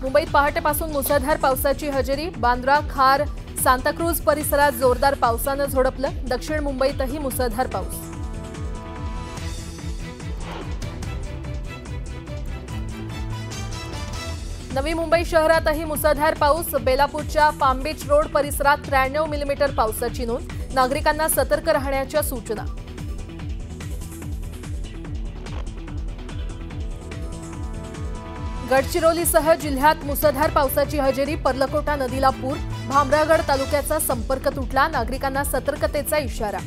मुंबईत पहाटेपासून मुसळधार पावसाची हजेरी। बांद्रा, खार, सांताक्रूज परिसरात जोरदार पावसानं झोडपलं। दक्षिण मुंबईतही मुसळधार पाऊस। नवी मुंबई शहरातही मुसळधार पाऊस। बेलापूरच्या पाम बीच रोड परिसरात 93 मिलीमीटर पावसाची नोंद। नागरिकांना सतर्क राहण्याच्या सूचना। गडचिरोलीसह जिल्ह्यात मुसळधार पावसाची हजेरी। पर्लकोटा नदीला पूर। भामरागड तालुक्याचा संपर्क तुटला। नागरिकांना सतर्कतेचा इशारा।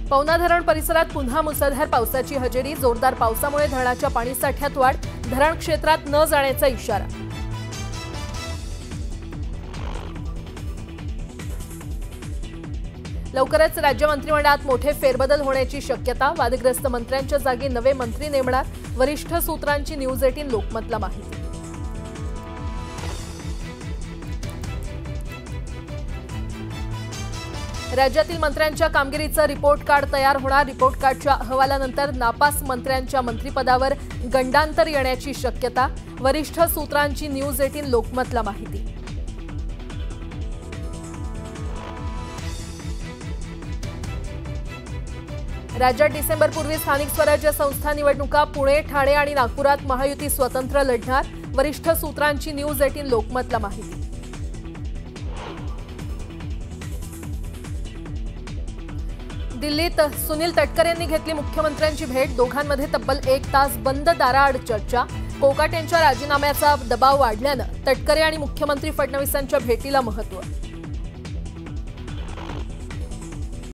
पवना धरण परिसरात पुन्हा मुसळधार पावसाची हजेरी। जोरदार पावसामुळे धरणाच्या पाणीसाठ्यात वाढ। धरण क्षेत्रात न जाण्याचा इशारा। लवकरच राज्य मंत्रिमंडळात मोठे फेरबदल होण्याची शक्यता। वादग्रस्त मंत्र्यांच्या जागी नवे मंत्री नेमणार। वरिष्ठ सूत्रांची न्यूज 18 लोकमतला माहिती। राज्यातील मंत्र्यांच्या कामगिरीचा रिपोर्ट कार्ड तयार होणार। रिपोर्ट कार्डच्या अहवालानंतर नापास मंत्र्यांच्या मंत्रिपदावर गंडांतर येण्याची शक्यता। वरिष्ठ सूत्रांची न्यूज 18 लोकमतला माहिती। राज्यात डिसेंबरपूर्वी स्थानिक स्वराज्य संस्था निवडणुका। पुणे, ठाणे आणि नागपुरात महायुती स्वतंत्र लढणार। वरिष्ठ सूत्रांची न्यूज 18 लोकमतला माहिती। दिल्लीत सुनील तटकरे यांनी घेतली मुख्यमंत्र्यांची भेट। दोघांमध्ये तब्बल 1 तास बंद दाराआड चर्चा। कोकाट यांच्या राजीनाम्याचा दबाव वाढल्यानं तटकरे आणि मुख्यमंत्री फडणवीसांच्या भेटीला महत्त्व।